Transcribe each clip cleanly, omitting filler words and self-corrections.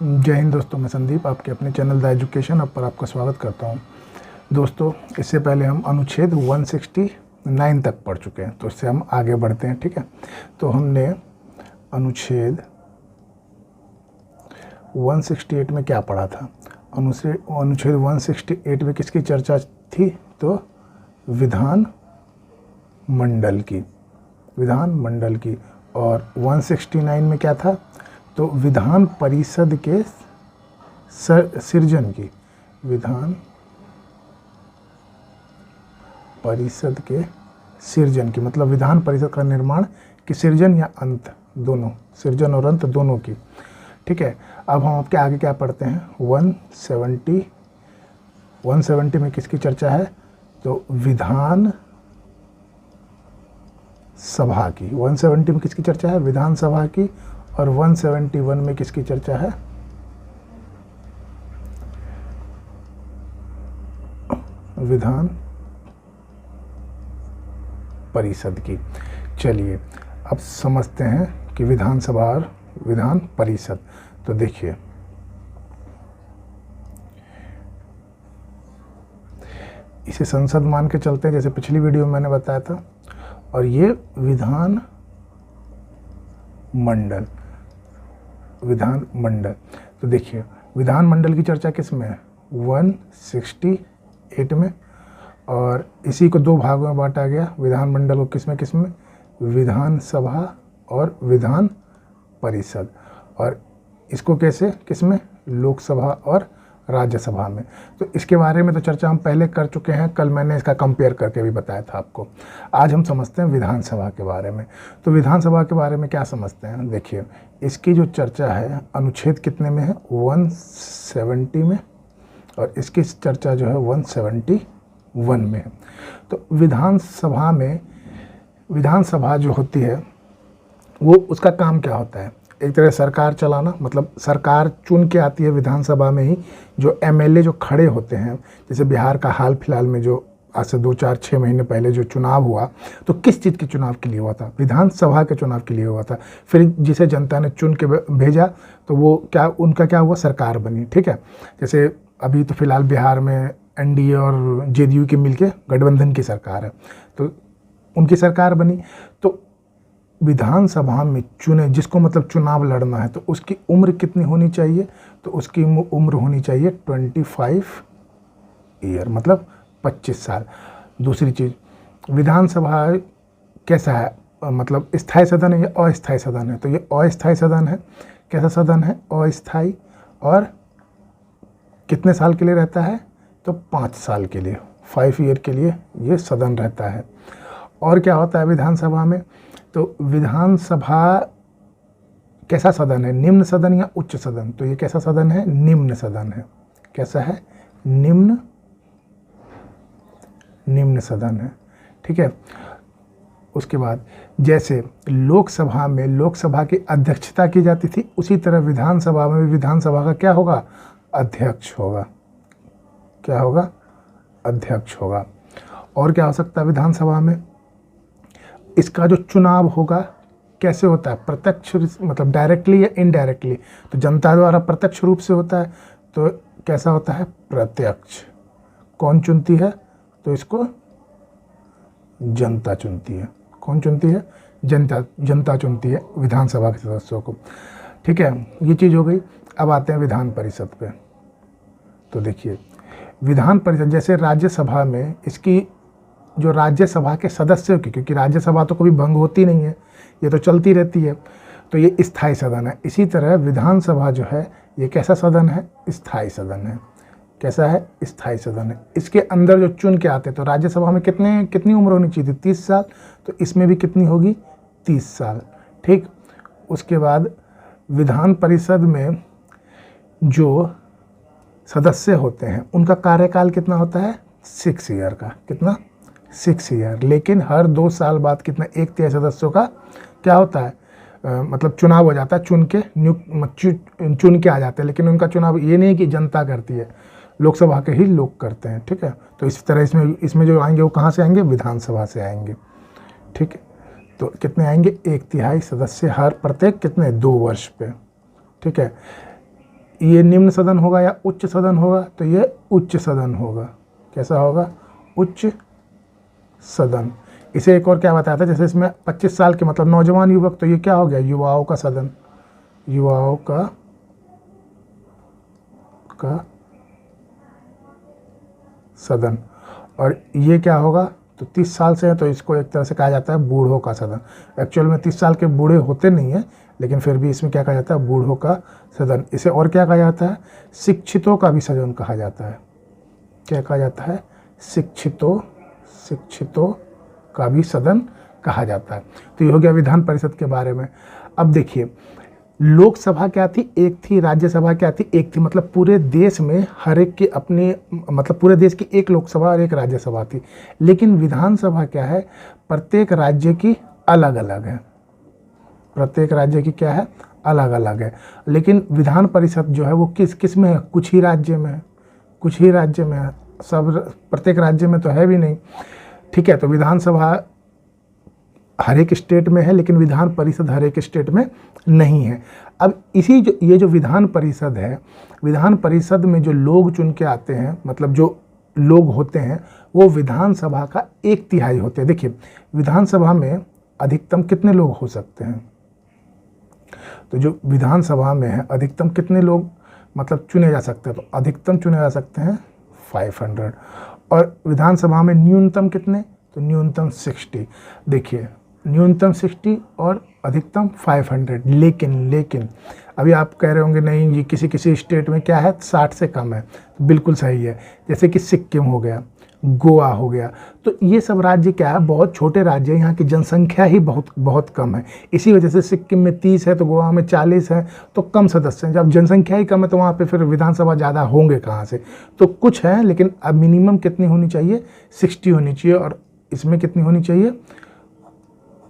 जय हिंद दोस्तों, मैं संदीप आपके अपने चैनल द एजुकेशन अब पर आपका स्वागत करता हूं। दोस्तों, इससे पहले हम अनुच्छेद 169 तक पढ़ चुके हैं, तो इससे हम आगे बढ़ते हैं। ठीक है, तो हमने अनुच्छेद 168 में क्या पढ़ा था? अनुच्छेद 168 में किसकी चर्चा थी? तो विधान मंडल की। और 169 में क्या था? तो विधान परिषद के सृजन की, विधान परिषद के सृजन की, मतलब विधान परिषद का निर्माण की सृजन या अंत, दोनों, सृजन और अंत दोनों की। ठीक है, अब हम आपके आगे क्या पढ़ते हैं? 170 में किसकी चर्चा है? तो विधान सभा की। 170 में किसकी चर्चा है? विधान सभा की। और 171 में किसकी चर्चा है? विधान परिषद की। चलिए अब समझते हैं कि विधान सभा और विधान परिषद। तो देखिए, इसे संसद मान के चलते हैं, जैसे पिछली वीडियो में मैंने बताया था। और ये विधान मंडल। तो देखिए, विधान मंडल की चर्चा किस में है? 168 में। और इसी को दो भागों में बांटा गया विधान मंडल को। किस में? विधान सभा और विधान परिषद। और इसको कैसे, किस में? लोकसभा और राज्यसभा में। तो इसके बारे में तो चर्चा हम पहले कर चुके हैं, कल मैंने इसका कंपेयर करके भी बताया था आपको। आज हम समझते हैं विधानसभा के बारे में। तो विधानसभा के बारे में क्या समझते हैं? देखिए, इसकी जो चर्चा है अनुच्छेद कितने में है? 170 में। और इसकी चर्चा जो है 171 में है। तो विधानसभा जो होती है वो, उसका काम क्या होता है? एक तरह सरकार चलाना, मतलब सरकार चुन के आती है विधानसभा में ही। जो एमएलए जो खड़े होते हैं, जैसे बिहार का हाल फिलहाल में जो आज से 2-4-6 महीने पहले जो चुनाव हुआ, तो किस चीज़ के चुनाव के लिए हुआ था? विधानसभा के चुनाव के लिए हुआ था। फिर जिसे जनता ने चुन के भेजा, तो वो उनका क्या हुआ? सरकार बनी। ठीक है, जैसे अभी तो फिलहाल बिहार में एनडीए और जेडीयू की मिलके गठबंधन की सरकार है, तो उनकी सरकार बनी। तो विधानसभा में चुने, जिसको मतलब चुनाव लड़ना है, तो उसकी उम्र कितनी होनी चाहिए? तो उसकी उम्र होनी चाहिए 25 ईयर, मतलब 25 साल। दूसरी चीज़, विधानसभा कैसा है? मतलब स्थायी सदन है या अस्थायी सदन है? तो ये अस्थायी सदन है। कैसा सदन है? अस्थायी। और कितने साल के लिए रहता है? तो 5 साल के लिए, 5 ईयर के लिए ये सदन रहता है। और क्या होता है विधानसभा में? तो विधानसभा कैसा सदन है? निम्न सदन या उच्च सदन? तो ये कैसा सदन है? निम्न सदन है। कैसा है? निम्न सदन है। ठीक है, उसके बाद जैसे लोकसभा में लोकसभा की अध्यक्षता की जाती थी, उसी तरह विधानसभा में भी विधानसभा का क्या होगा? अध्यक्ष होगा। क्या होगा? अध्यक्ष होगा। और क्या हो सकता है विधानसभा में? इसका जो चुनाव होगा कैसे होता है? प्रत्यक्ष, मतलब डायरेक्टली या इनडायरेक्टली? तो जनता द्वारा प्रत्यक्ष रूप से होता है। तो कैसा होता है? प्रत्यक्ष। कौन चुनती है? तो इसको जनता चुनती है। कौन चुनती है? जनता चुनती है विधानसभा के सदस्यों को। ठीक है, ये चीज़ हो गई। अब आते हैं विधान परिषद पे। तो देखिए, विधान परिषद जैसे राज्यसभा में, इसकी जो राज्यसभा के सदस्यों की, क्योंकि राज्यसभा तो कभी भंग होती नहीं है, ये तो चलती रहती है, तो ये स्थायी सदन है। इसी तरह विधानसभा जो है, ये कैसा सदन है? स्थायी सदन है। कैसा है? स्थायी सदन है। इसके अंदर जो चुन के आते हैं, तो राज्यसभा में कितनी उम्र होनी चाहिए थी? 30 साल। तो इसमें भी कितनी होगी? 30 साल। ठीक, उसके बाद विधान परिषद में जो सदस्य होते हैं, उनका कार्यकाल कितना होता है? 6 ईयर का। कितना? 6 ईयर। लेकिन हर 2 साल बाद कितना? 1/3 सदस्यों का क्या होता है? मतलब चुनाव हो जाता है। चुन के आ जाते हैं। लेकिन उनका चुनाव ये नहीं कि जनता करती है, लोकसभा के ही लोग करते हैं। ठीक है, तो इस तरह इसमें जो आएंगे वो कहाँ से आएंगे? विधानसभा से आएंगे। ठीक है, तो कितने आएंगे? 1/3 सदस्य हर प्रत्येक कितने 2 वर्ष पे। ठीक है, ये निम्न सदन होगा या उच्च सदन होगा, तो ये उच्च सदन होगा। कैसा होगा? उच्च सदन। इसे एक और क्या बताया था, जैसे इसमें 25 साल के मतलब नौजवान युवक, तो ये क्या हो गया? युवाओं का सदन, युवाओं का सदन। और ये क्या होगा? तो 30 साल से है, तो इसको एक तरह से कहा जाता है बूढ़ों का सदन। एक्चुअल में 30 साल के बूढ़े होते नहीं हैं, लेकिन फिर भी इसमें क्या कहा जाता है? बूढ़ों का सदन। इसे और क्या कहा जाता है? शिक्षितों का भी सदन कहा जाता है। क्या कहा जाता है? शिक्षितों का भी सदन कहा जाता है। तो ये हो गया विधान परिषद के बारे में। अब देखिए, लोकसभा क्या थी? एक थी। राज्यसभा क्या थी? एक थी। मतलब पूरे देश में हर एक की अपनी, मतलब पूरे देश की एक लोकसभा और एक राज्यसभा थी। लेकिन विधानसभा क्या है? प्रत्येक राज्य की अलग अलग है। प्रत्येक राज्य की क्या है? अलग अलग है। लेकिन विधान परिषद जो है वो किस किस में है? कुछ ही राज्य में है। कुछ ही राज्य में है, सब प्रत्येक राज्य में तो है भी नहीं। ठीक है, तो विधानसभा हर एक स्टेट में है, लेकिन विधान परिषद हर एक स्टेट में नहीं है। अब ये जो विधान परिषद है, विधान परिषद में जो लोग चुन के आते हैं, मतलब जो लोग होते हैं, वो विधानसभा का 1/3 होते हैं। देखिए, विधानसभा में अधिकतम कितने लोग हो सकते हैं? तो जो विधानसभा में है, अधिकतम कितने लोग मतलब चुने जा सकते हैं? तो अधिकतम चुने जा सकते हैं 500। और विधानसभा में न्यूनतम कितने? तो न्यूनतम 60। देखिए, न्यूनतम 60 और अधिकतम 500। लेकिन अभी आप कह रहे होंगे नहीं, ये किसी किसी स्टेट में क्या है, 60 से कम है। तो बिल्कुल सही है। जैसे कि सिक्किम हो गया, गोवा हो गया, तो ये सब राज्य क्या है? बहुत छोटे राज्य हैं, यहाँ की जनसंख्या ही बहुत कम है। इसी वजह से सिक्किम में 30 है तो गोवा में 40 है, तो कम सदस्य हैं। जब जनसंख्या ही कम है तो वहाँ पे फिर विधानसभा ज़्यादा होंगे कहाँ से? तो कुछ हैं, लेकिन अब मिनिमम कितनी होनी चाहिए? 60 होनी चाहिए। और इसमें कितनी होनी चाहिए?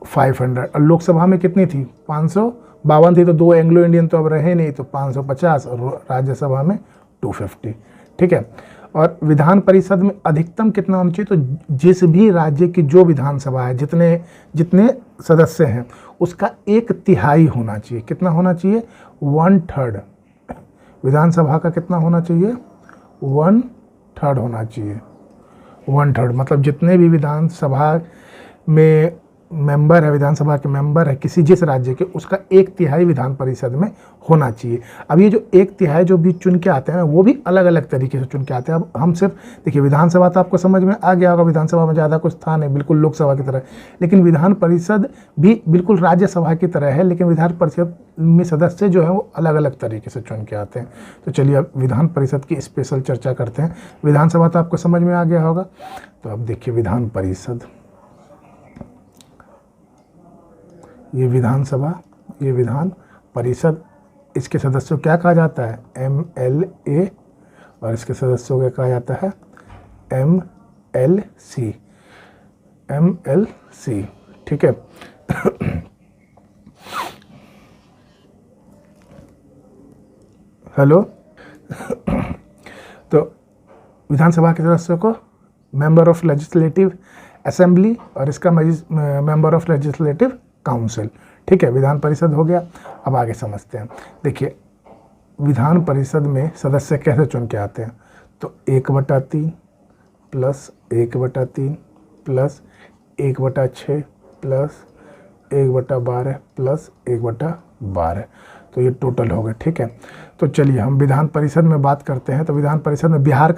500। और लोकसभा में कितनी थी? 552 थी। तो 2 एंग्लो इंडियन तो अब रहे नहीं, तो 550। और राज्यसभा में 250। ठीक है। और विधान परिषद में अधिकतम कितना होना चाहिए? तो जिस भी राज्य की जो विधानसभा है, जितने सदस्य हैं, उसका 1/3 होना चाहिए। कितना होना चाहिए? 1/3। विधानसभा का कितना होना चाहिए? 1/3 होना चाहिए। 1/3 मतलब जितने भी विधानसभा में मेंबर है, विधानसभा के मेंबर है किसी जिस राज्य के, उसका 1/3 विधान परिषद में होना चाहिए। अब ये जो 1/3 जो भी चुन के आते हैं, वो भी अलग अलग तरीके से चुन के आते हैं। अब हम सिर्फ देखिए, विधानसभा तो आपको समझ में आ गया होगा, विधानसभा में ज़्यादा कुछ था नहीं, बिल्कुल लोकसभा की तरह। लेकिन विधान परिषद भी बिल्कुल राज्यसभा की तरह है, लेकिन विधान परिषद में सदस्य जो है वो अलग अलग तरीके से चुन के आते हैं। तो चलिए अब विधान परिषद की स्पेशल चर्चा करते हैं। विधानसभा तो आपको समझ में आ गया होगा। तो अब देखिए, विधान परिषद, ये विधानसभा, ये विधान परिषद, इसके सदस्यों क्या कहा जाता है? MLA। और इसके सदस्यों को कहा जाता है MLC। MLC। ठीक है। हेलो। तो विधानसभा के सदस्यों को मेंबर ऑफ लेजिस्लेटिव असेंबली और इसका मेंबर ऑफ लेजिस्लेटिव काउंसिल। ठीक है, विधान परिषद हो गया। अब आगे समझते हैं। देखिए, विधान परिषद में सदस्य कैसे चुन के आते हैं? तो 1/3 प्लस 1/3 प्लस 1/6 प्लस 1/12 प्लस 1/12, तो ये टोटल हो गए। ठीक है। तो चलिए हम विधान परिषद में बात करते हैं। तो विधान परिषद में बिहार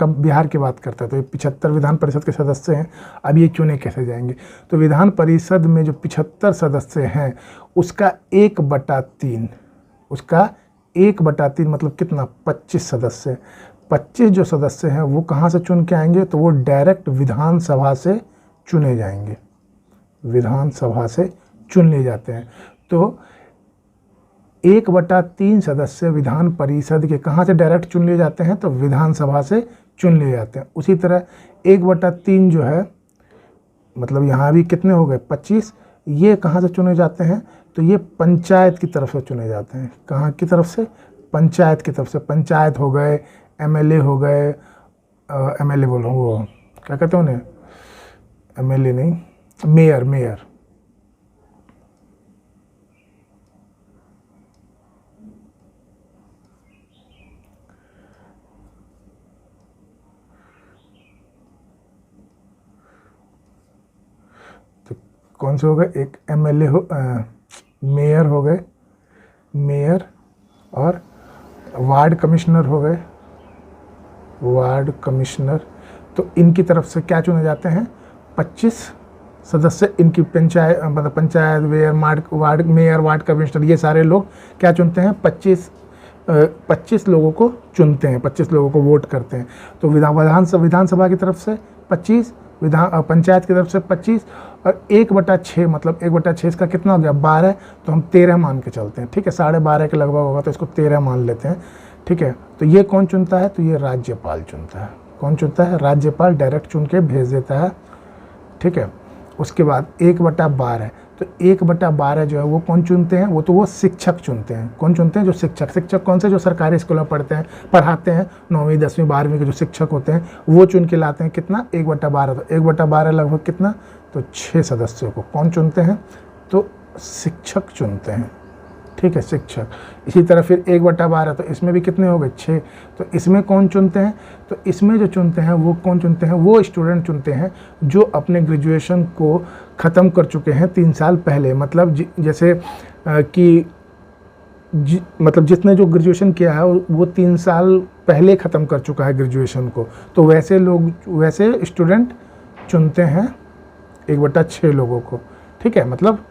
की बात करते हैं। तो ये 75 विधान परिषद के सदस्य हैं। अब ये चुने कैसे जाएंगे? तो विधान परिषद में जो 75 सदस्य हैं, उसका 1/3, उसका 1/3 मतलब कितना? 25 सदस्य। 25 जो सदस्य हैं वो कहाँ से चुन के आएंगे? तो वो डायरेक्ट विधानसभा से चुने जाएंगे, विधानसभा से चुन लिए जाते हैं। तो 1/3 सदस्य विधान परिषद के कहाँ से डायरेक्ट चुन लिए जाते हैं? तो विधानसभा से चुन लिए जाते हैं। उसी तरह 1/3 जो है, मतलब यहाँ भी कितने हो गए? 25। ये कहाँ से चुने जाते हैं? तो ये पंचायत की तरफ से चुने जाते हैं। कहाँ की तरफ से? पंचायत की तरफ से। पंचायत हो गए, MLA हो गए, MLA बोल रहा हूँ, वो क्या कहते हैं उन्हें? MLA नहीं, मेयर। कौन से हो गए, एक एमएलए हो, मेयर हो गए, मेयर, और वार्ड कमिश्नर हो गए, वार्ड कमिश्नर। तो इनकी तरफ से क्या चुने जाते हैं, 25 सदस्य। इनकी पंचायत मतलब panchayat ward mayor, ward commissioner, ये सारे लोग क्या चुनते हैं, 25 लोगों को चुनते हैं, 25 लोगों को वोट करते हैं। तो विधानसभा की तरफ से 25, पंचायत की तरफ से 25, और 1/6 मतलब 1/6 इसका कितना हो गया, 12। तो हम 13 मान के चलते हैं, ठीक है, 12.5 के लगभग होगा, तो इसको 13 मान लेते हैं, ठीक है। तो ये कौन चुनता है, तो ये राज्यपाल चुनता है। कौन चुनता है, राज्यपाल डायरेक्ट चुन के भेज देता है, ठीक है। उसके बाद 1/12, तो 1/12 जो है वो कौन चुनते हैं, वो शिक्षक चुनते हैं। कौन चुनते हैं, जो शिक्षक कौन से, जो सरकारी स्कूलों में पढ़ाते हैं, 9वीं 10वीं 12वीं के जो शिक्षक होते हैं वो चुन के लाते हैं। कितना, 1/12। तो 1/12 लगभग कितना, तो 6 सदस्यों को कौन चुनते हैं, तो शिक्षक चुनते हैं, ठीक है, शिक्षक। इसी तरह फिर 1/12, तो इसमें भी कितने हो गए, 6। तो इसमें कौन चुनते हैं, तो इसमें जो चुनते हैं वो कौन चुनते हैं, वो स्टूडेंट चुनते हैं जो अपने ग्रेजुएशन को ख़त्म कर चुके हैं 3 साल पहले। मतलब जैसे कि मतलब जिसने जो ग्रेजुएशन किया है वो 3 साल पहले ख़त्म कर चुका है ग्रेजुएशन को, तो वैसे स्टूडेंट चुनते हैं 1/6 लोगों को, ठीक है। मतलब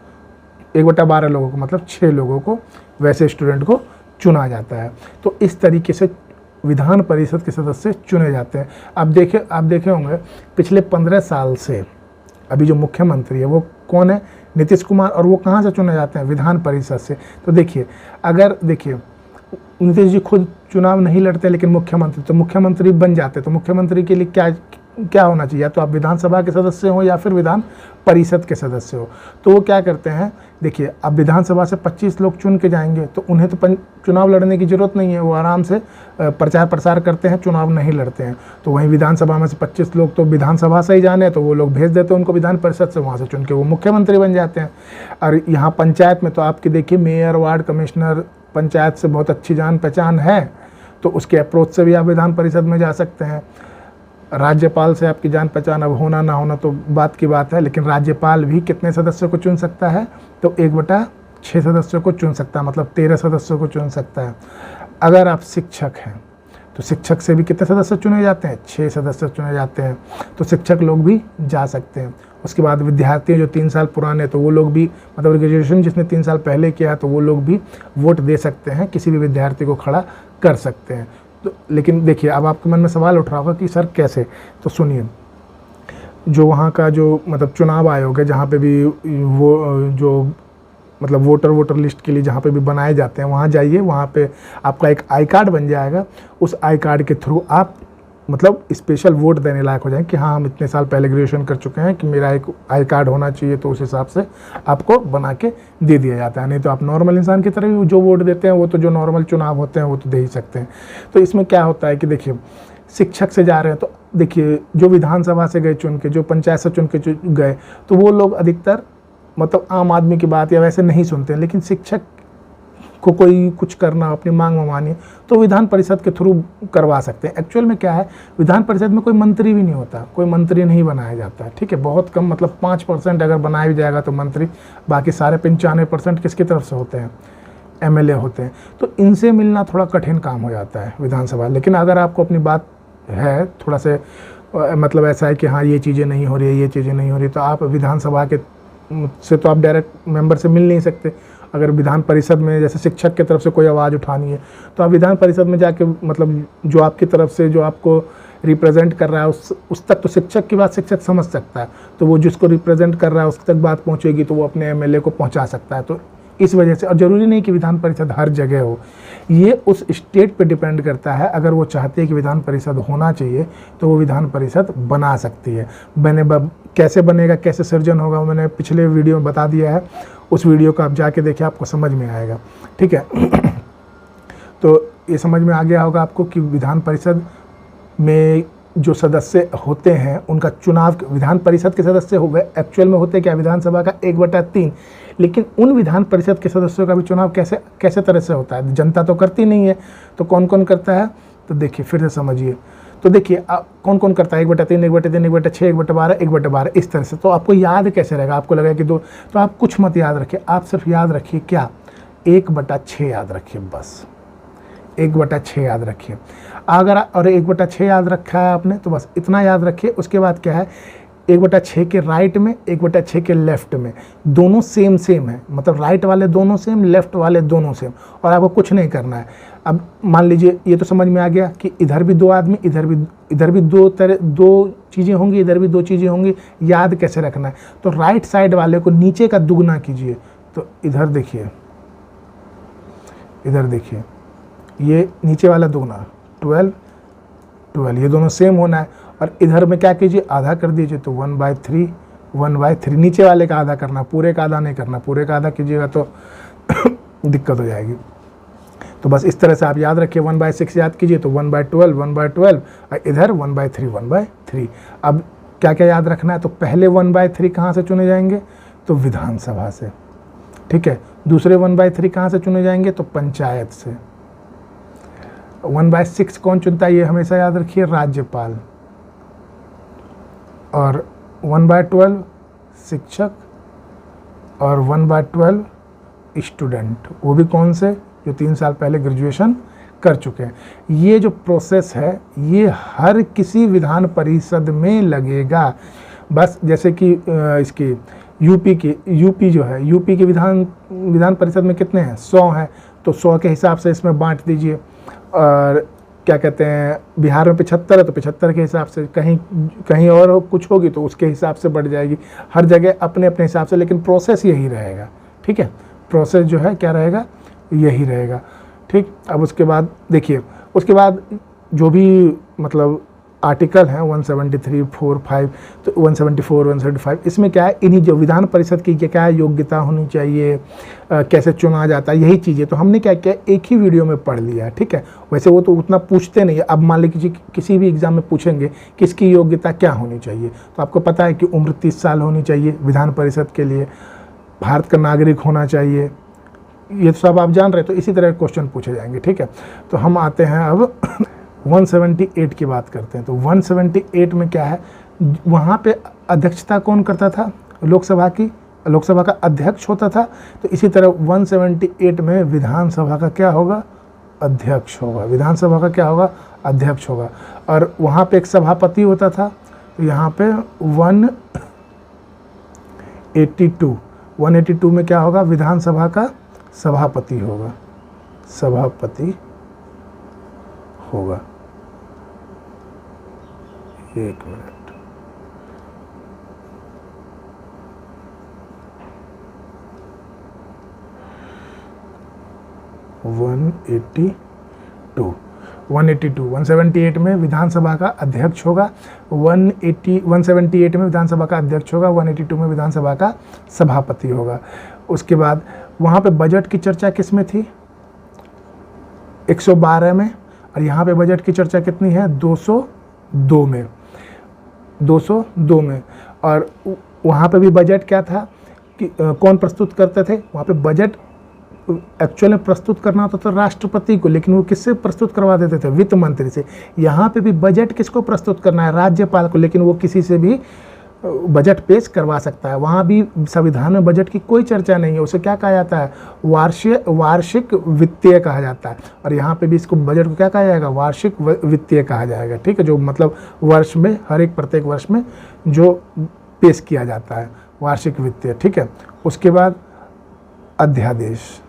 1/12 लोगों को, मतलब 6 लोगों को वैसे स्टूडेंट को चुना जाता है। तो इस तरीके से विधान परिषद के सदस्य चुने जाते हैं। आप देखे होंगे पिछले 15 साल से अभी जो मुख्यमंत्री है वो कौन है, नीतीश कुमार। और वो कहाँ से चुने जाते हैं, विधान परिषद से। तो देखिए नीतीश जी खुद चुनाव नहीं लड़ते, लेकिन मुख्यमंत्री बन जाते। तो मुख्यमंत्री के लिए क्या होना चाहिए, या तो आप विधानसभा के सदस्य हो या फिर विधान परिषद के सदस्य हो। तो वो क्या करते हैं, देखिए अब विधानसभा से 25 लोग चुन के जाएंगे, तो उन्हें तो चुनाव लड़ने की ज़रूरत नहीं है, वो आराम से प्रचार प्रसार करते हैं, चुनाव नहीं लड़ते हैं। तो वहीं विधानसभा में से 25 लोग तो विधानसभा से ही जाने, तो वो लोग भेज देते हैं उनको विधान परिषद से, वहाँ से चुन के वो मुख्यमंत्री बन जाते हैं। और यहाँ पंचायत में तो आपकी देखिए मेयर, वार्ड कमिश्नर, पंचायत से बहुत अच्छी जान पहचान है, तो उसके अप्रोच से भी आप विधान परिषद में जा सकते हैं। राज्यपाल से आपकी जान पहचान अब होना ना होना तो बात की बात है, लेकिन राज्यपाल भी कितने सदस्यों को चुन सकता है, तो 1/6 सदस्यों को चुन सकता है, मतलब 13 सदस्यों को चुन सकता है। अगर आप शिक्षक हैं तो शिक्षक से भी कितने सदस्य चुने जाते हैं, 6 सदस्य चुने जाते हैं, तो शिक्षक लोग भी जा सकते हैं। उसके बाद विद्यार्थी जो 3 साल पुराने, तो वो लोग भी, मतलब ग्रेजुएशन जिसने 3 साल पहले किया, तो वो लोग भी वोट दे सकते हैं, किसी भी विद्यार्थी को खड़ा कर सकते हैं। तो लेकिन देखिए अब आपके मन में सवाल उठ रहा होगा कि सर कैसे, तो सुनिए, जो वहाँ का जो मतलब चुनाव आयोग है, जहाँ पे भी वो जो मतलब वोटर लिस्ट के लिए जहाँ पे भी बनाए जाते हैं, वहाँ जाइए, वहाँ पे आपका एक आई कार्ड बन जाएगा। उस आई कार्ड के थ्रू आप मतलब स्पेशल वोट देने लायक हो जाएंगे कि हाँ हम इतने साल पहले ग्रेजुएशन कर चुके हैं कि मेरा एक आई कार्ड होना चाहिए, तो उस हिसाब से आपको बना के दे दिया जाता है। नहीं तो आप नॉर्मल इंसान की तरह भी जो वोट देते हैं वो तो जो नॉर्मल चुनाव होते हैं वो तो दे ही सकते हैं। तो इसमें क्या होता है कि देखिए शिक्षक से जा रहे हैं, तो देखिए जो विधानसभा से गए चुन के, जो पंचायत से चुन के गए, तो वो लोग अधिकतर मतलब आम आदमी की बात या वैसे नहीं सुनते हैं, लेकिन शिक्षक को कोई कुछ करना, अपनी मांग मनवानी, तो विधान परिषद के थ्रू करवा सकते हैं। एक्चुअल में क्या है, विधान परिषद में कोई मंत्री भी नहीं होता, कोई मंत्री नहीं बनाया जाता है, ठीक है, बहुत कम, मतलब 5% अगर बनाया भी जाएगा तो मंत्री, बाकी सारे 95% किसकी तरफ से होते हैं, एमएलए होते हैं। तो इनसे मिलना थोड़ा कठिन काम हो जाता है विधानसभा। लेकिन अगर आपको अपनी बात है थोड़ा से मतलब ऐसा है कि हाँ ये चीज़ें नहीं हो रही है, ये चीज़ें नहीं हो रही, तो आप विधानसभा के से तो आप डायरेक्ट मेंबर से मिल नहीं सकते। अगर विधान परिषद में जैसे शिक्षक की तरफ से कोई आवाज़ उठानी है, तो आप विधान परिषद में जाके मतलब जो आपकी तरफ से जो आपको रिप्रेजेंट कर रहा है उस तक तो शिक्षक की बात शिक्षक समझ सकता है, तो वो जिसको रिप्रेजेंट कर रहा है उस तक बात पहुँचेगी तो वो अपने एमएलए को पहुँचा सकता है। तो इस वजह से, और ज़रूरी नहीं कि विधान परिषद हर जगह हो, ये उस स्टेट पे डिपेंड करता है। अगर वो चाहती है कि विधान परिषद होना चाहिए तो वो विधान परिषद बना सकती है। कैसे बनेगा, कैसे सृजन होगा, मैंने पिछले वीडियो में बता दिया है, उस वीडियो को आप जाके देखिए, आपको समझ में आएगा, ठीक है। तो ये समझ में आ गया होगा आपको कि विधान परिषद में जो सदस्य होते हैं उनका चुनाव, विधान परिषद के सदस्य हो गए, एक्चुअल में होते क्या, विधानसभा का 1/3, लेकिन उन विधान परिषद के सदस्यों का भी चुनाव कैसे तरह से होता है, जनता तो करती नहीं है, तो कौन कौन करता है, तो देखिए फिर से समझिए। तो देखिए कौन कौन करता है 1/3, 1/3, 1/6, 1/12, 1/12 इस तरह से। तो आपको याद कैसे रहेगा, आपको लगेगा कि 2, तो आप कुछ मत याद रखिए, आप सिर्फ याद रखिए क्या, 1/6 याद रखिए, बस 1/6 याद रखिए। अगर और 1/6 याद रखा है आपने तो बस इतना याद रखिए। उसके बाद क्या है, 1/6 के राइट में, 1/6 के लेफ्ट में, दोनों सेम सेम है, मतलब राइट वाले दोनों सेम, लेफ्ट वाले दोनों सेम, और आपको कुछ नहीं करना है। अब मान लीजिए ये तो समझ में आ गया कि इधर भी 2 आदमी, इधर भी 2 चीज़ें होंगी, इधर भी 2 चीज़ें होंगी। याद कैसे रखना है, तो राइट साइड वाले को नीचे का दुगना कीजिए। तो इधर देखिए, इधर देखिए, ये नीचे वाला दुगना 12, 12, ये दोनों सेम होना है। और इधर में क्या कीजिए, आधा कर दीजिए, तो 1/3, 1/3 नीचे वाले का आधा करना, पूरे का आधा नहीं करना। पूरे का आधा कीजिएगा तो दिक्कत हो जाएगी। तो बस इस तरह से आप याद रखिए। 1/6 याद कीजिए तो 1/12, 1/12, और इधर 1/3, 1/3। अब क्या क्या याद रखना है, तो पहले 1/3 कहाँ से चुने जाएंगे, तो विधानसभा से, ठीक है। दूसरे 1/3 कहाँ से चुने जाएंगे, तो पंचायत से। 1/6 कौन चुनता है, ये हमेशा याद रखिए, राज्यपाल। और 1/12 शिक्षक, और 1/12 स्टूडेंट, वो भी कौन से, जो 3 साल पहले ग्रेजुएशन कर चुके हैं। ये जो प्रोसेस है ये हर किसी विधान परिषद में लगेगा। बस जैसे कि इसकी यूपी जो है, यूपी के विधान परिषद में कितने हैं, 100 हैं, तो 100 के हिसाब से इसमें बांट दीजिए। और क्या कहते हैं, बिहार में 75 है तो 75 के हिसाब से, कहीं और कुछ होगी तो उसके हिसाब से बढ़ जाएगी। हर जगह अपने अपने हिसाब से, लेकिन प्रोसेस यही रहेगा, ठीक है। प्रोसेस जो है क्या रहेगा, यही रहेगा, ठीक। अब उसके बाद देखिए, उसके बाद जो भी मतलब आर्टिकल हैं 173, 4, 5, तो 174, 175, इसमें क्या है, इन्हीं जो विधान परिषद की क्या है योग्यता होनी चाहिए, कैसे चुना जाता है, यही चीज़ें तो हमने क्या किया, एक ही वीडियो में पढ़ लिया, ठीक है। वैसे वो तो उतना पूछते नहीं है। अब मान लीजिए किसी भी एग्जाम में पूछेंगे किसकी योग्यता क्या होनी चाहिए, तो आपको पता है कि उम्र 30 साल होनी चाहिए विधान परिषद के लिए, भारत का नागरिक होना चाहिए, ये सब आप जान रहे। तो इसी तरह क्वेश्चन पूछे जाएंगे, ठीक है। तो हम आते हैं अब 178 की बात करते हैं। तो 178 में क्या है, वहाँ पे अध्यक्षता कौन करता था, लोकसभा की, लोकसभा का अध्यक्ष होता था। तो इसी तरह 178 में विधानसभा का क्या होगा, अध्यक्ष होगा। विधानसभा का क्या होगा, अध्यक्ष होगा। और वहाँ पे एक सभापति होता था। तो यहाँ पे 182 में क्या होगा, विधानसभा का सभापति होगा, सभापति होगा। एक मिनट, (182) 178 में विधानसभा का अध्यक्ष होगा, 178 में विधानसभा का अध्यक्ष होगा, 182 में विधानसभा का सभापति होगा। उसके बाद वहाँ पे बजट की चर्चा किस में थी, 112 में, और यहाँ पे बजट की चर्चा कितनी है, 202 में, 202 में। और वहाँ पे भी बजट क्या था कि कौन प्रस्तुत करते थे, वहाँ पे बजट एक्चुअल में प्रस्तुत करना होता था राष्ट्रपति को, लेकिन वो किससे प्रस्तुत करवा देते थे, वित्त मंत्री से। यहाँ पे भी बजट किसको प्रस्तुत करना है, राज्यपाल को, लेकिन वो किसी से भी बजट पेश करवा सकता है। वहाँ भी संविधान में बजट की कोई चर्चा नहीं है, उसे क्या कहा जाता है, वार्षिक वित्तीय कहा जाता है। और यहाँ पे भी इसको बजट को क्या कहा जाएगा, वार्षिक वित्तीय कहा जाएगा, ठीक है। जो मतलब वर्ष में, प्रत्येक वर्ष में जो पेश किया जाता है, वार्षिक वित्तीय, ठीक है। उसके बाद अध्यादेश,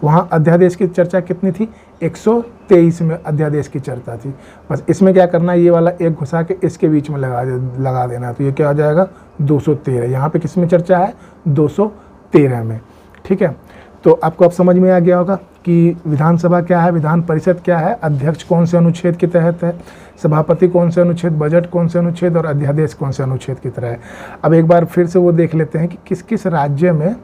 वहाँ अध्यादेश की चर्चा कितनी थी, 123 में अध्यादेश की चर्चा थी। बस इसमें क्या करना है, ये वाला एक घुसा के इसके बीच में लगा देना, तो ये क्या हो जाएगा, 213। यहाँ पे किस में चर्चा है, 213 में, ठीक है। तो आपको अब समझ में आ गया होगा कि विधानसभा क्या है, विधान परिषद क्या है, अध्यक्ष कौन से अनुच्छेद के तहत है, सभापति कौन से अनुच्छेद, बजट कौन से अनुच्छेद, और अध्यादेश कौन से अनुच्छेद की तरह है। अब एक बार फिर से वो देख लेते हैं कि किस किस राज्य में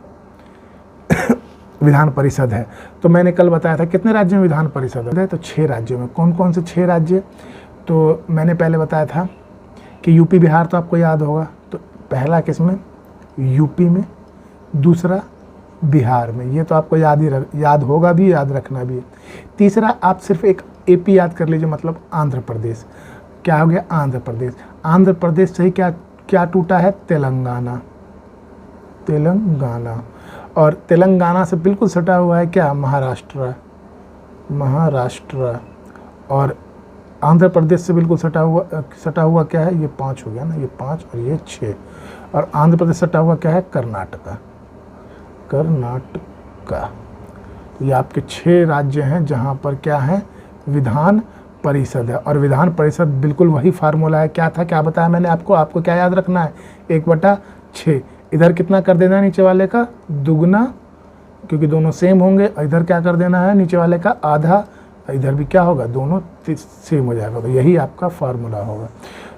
विधान परिषद है। तो मैंने कल बताया था कितने राज्य में विधान परिषद है, तो 6 राज्यों में। कौन कौन से 6 राज्य, तो मैंने पहले बताया था कि यूपी बिहार तो आपको याद होगा। तो पहला किसमें, यूपी में, दूसरा बिहार में, ये तो आपको याद होगा भी, याद रखना भी। तीसरा आप सिर्फ एक AP याद कर लीजिए, मतलब आंध्र प्रदेश। क्या हो गया? आंध्र प्रदेश। आंध्र प्रदेश से ही क्या क्या टूटा है? तेलंगाना। तेलंगाना। और तेलंगाना से बिल्कुल सटा हुआ है क्या? महाराष्ट्र। महाराष्ट्र। और आंध्र प्रदेश से बिल्कुल सटा हुआ क्या है? ये 5 हो गया ना, ये 5 और ये 6। और आंध्र प्रदेश सटा हुआ क्या है? कर्नाटका। कर्नाटका। ये आपके 6 राज्य हैं जहाँ पर क्या है? विधान परिषद है। और विधान परिषद बिल्कुल वही फार्मूला है। क्या था, क्या बताया मैंने आपको? आपको क्या याद रखना है? 1/6। इधर कितना कर देना है? नीचे वाले का दुगना, क्योंकि दोनों सेम होंगे। इधर क्या कर देना है? नीचे वाले का आधा। इधर भी क्या होगा? दोनों सेम हो जाएगा। तो यही आपका फार्मूला होगा।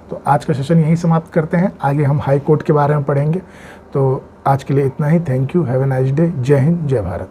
तो आज का सेशन यहीं समाप्त करते हैं। आगे हम हाई कोर्ट के बारे में पढ़ेंगे। तो आज के लिए इतना ही। Thank you. Have a nice day. जय हिंद, जय भारत।